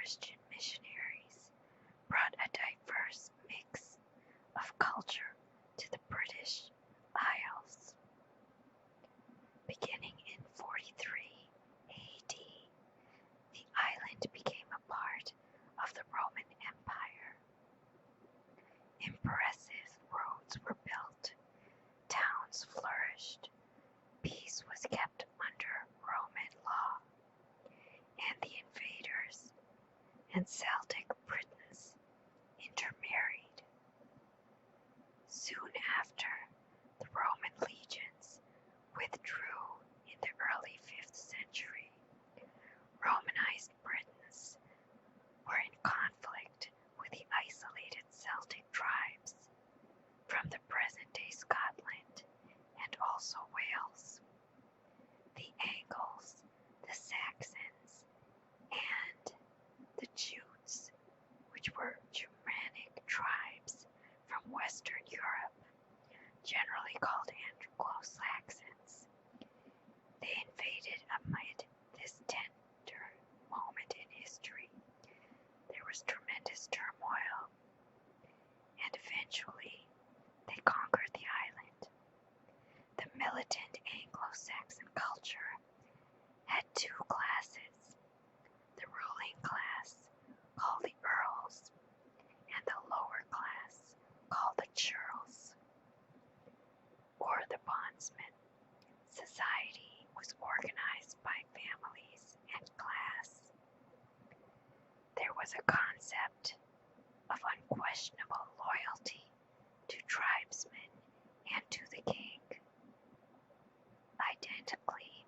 Christian missionaries brought a diverse mix of culture to the British Isles. Beginning in 43 AD, the island became a part of the Roman Empire. Impressive roads were built, towns flourished, peace was kept under Roman law, and the invaders and Celtic Britons intermarried. Soon after, the Roman legions withdrew in the early 5th century. Romanized Britons were in conflict with the isolated Celtic tribes from the present-day Scotland and also Wales. The Angles, the Saxons, and the Jutes, which were Germanic tribes from Western Europe, generally called Anglo-Saxons. They invaded amid this tender moment in history. There was tremendous turmoil, and eventually they conquered the island. The militant Anglo-Saxon culture had two classes: the ruling class, called the earls, and the lower class, called the churls, or the bondsmen. Society was organized by families and class. There was a concept of unquestionable loyalty to tribesmen and to the king. Identically,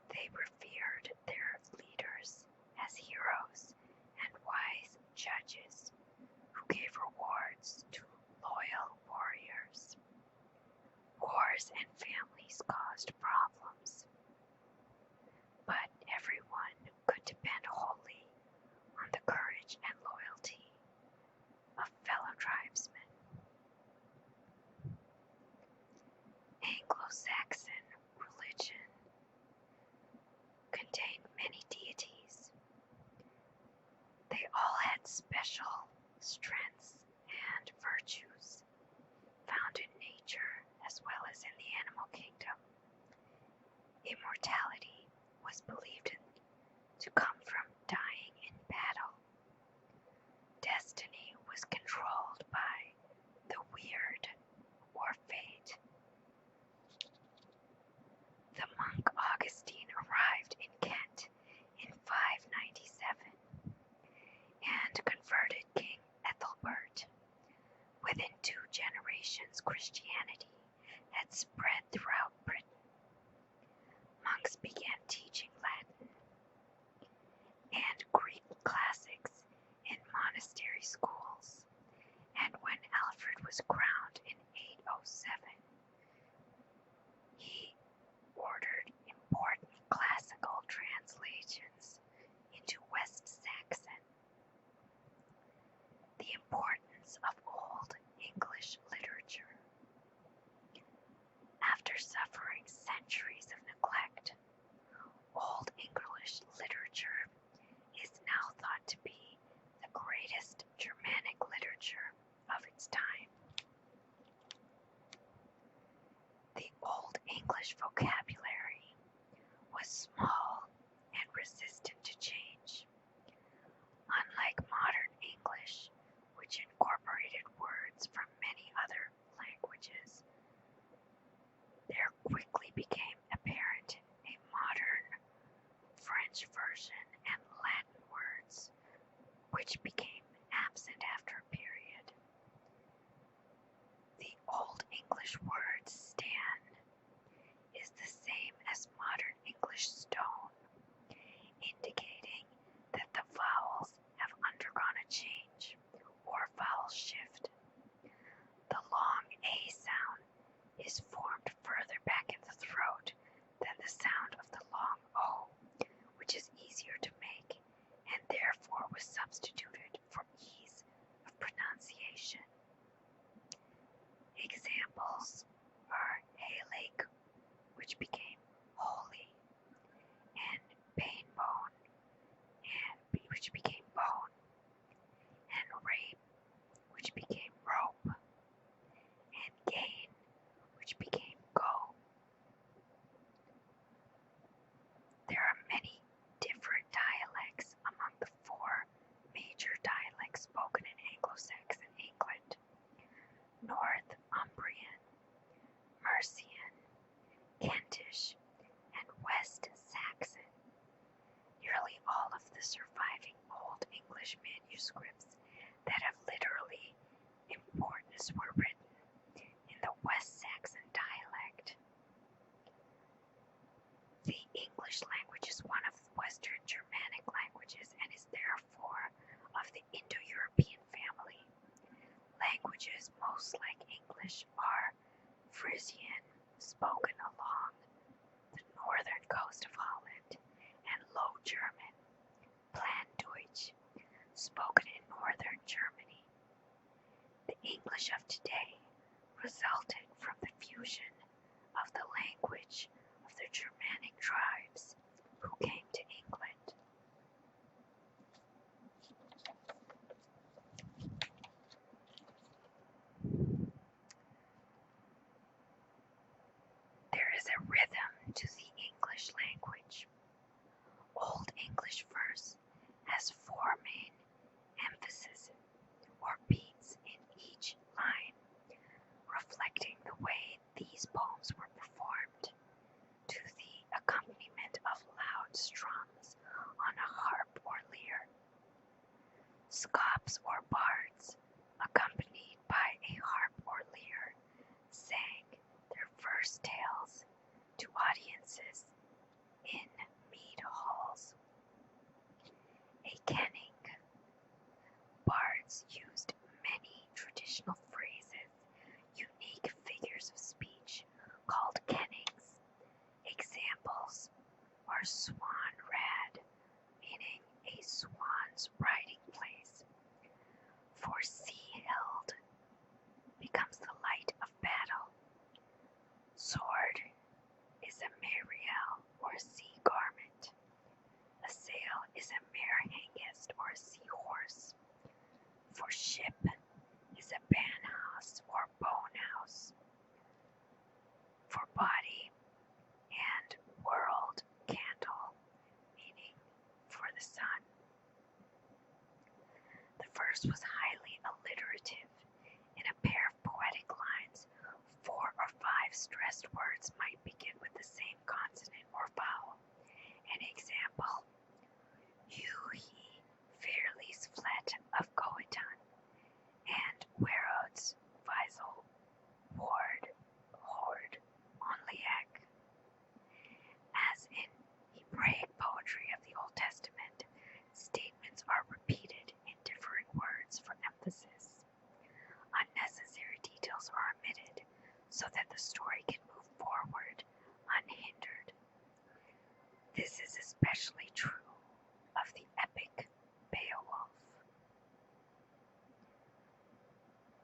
they revered their leaders as heroes and wise judges who gave rewards to loyal warriors. Wars and families caused problems, but everyone could depend wholly on the courage and loyalty of fellow tribesmen. Anglo-Saxon religion contained many deities. They all had special strengths and virtues found in nature as well as in the animal kingdom. Immortality was believed to come from dying in battle. Destiny was controlled by the weird or fate. The monk Augustine arrived in Kent in 597 and converted King Ethelbert. Within 2 generations, Christianity had spread throughout Britain. Monks began teaching Latin and Greek classics in monastery schools, and when Alfred was crowned in 807, he ordered important classical translations into West Saxon. The importance of Old English literature. After suffering centuries of neglect, Old English literature is now thought to be the greatest Germanic literature of its time. The Old English vocabulary was small and resistant to change. Unlike modern English, which incorporated words from many other languages, there quickly became apparent a modern French version and Latin words, which became absent after a period. The Old English word stan is the same as modern English stone, indicating that the vowels have undergone a change or vowel shift. The long A sound is formed further back in the throat than the sound of the long O, which is easier to make and therefore was substituted for ease of pronunciation. Examples are Haylake, which became holy, and Banebone, which the surviving Old English manuscripts that have literary importance were written in the West Saxon dialect. The English language is one of the Western Germanic languages and is therefore of the Indo-European family. Languages most like English are Frisian, spoken along the northern coast of Holland, and Low German, Plandeutsch, spoken in northern Germany. The English of today resulted from the fusion of the language of the Germanic tribes who came to England. There is a rhythm to the English language. Old English verse has 4 main emphases or beats in each line, reflecting the way these poems were performed to the accompaniment of loud strums on a harp or lyre. Scops or bards, accompanied by a harp or lyre, sang their verse tales to audiences in mead halls. A kenning. Bards used many traditional phrases, unique figures of speech called kennings. Examples are swan rad, meaning a swan's riding place. For sea held becomes the light of battle. Sword is a mariel or sea garment. A sail is a mare hangest or seahorse. For ship is a banhouse or bone house. For body and world candle, meaning for the sun. The verse was highly alliterative. In a pair of poetic lines, 4 or 5 stressed words might begin with the same consonant or vowel. An example: you, he, fairly's flet of Goetan, and Werod's Weisel, Ward, Hord, Onliek. As in Hebraic poetry of the Old Testament, statements are repeated in differing words for emphasis. Unnecessary details are omitted so that the story can move forward unhindered. This is especially true of the epic Beowulf.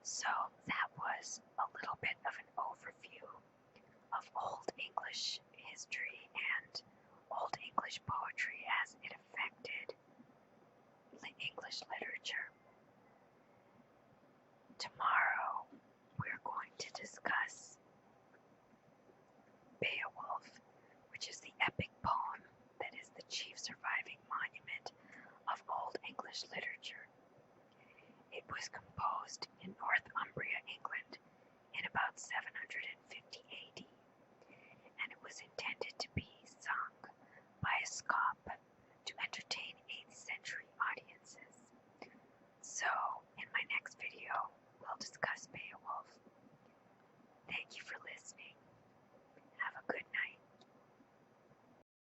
So that was a little bit of an overview of Old English history and Old English poetry as it affected English literature. Tomorrow, we're going to discuss Beowulf, which is the epic poem that is the chief surviving monument of Old English literature. It was composed in Northumbria, England, in about 750 AD, and it was intended to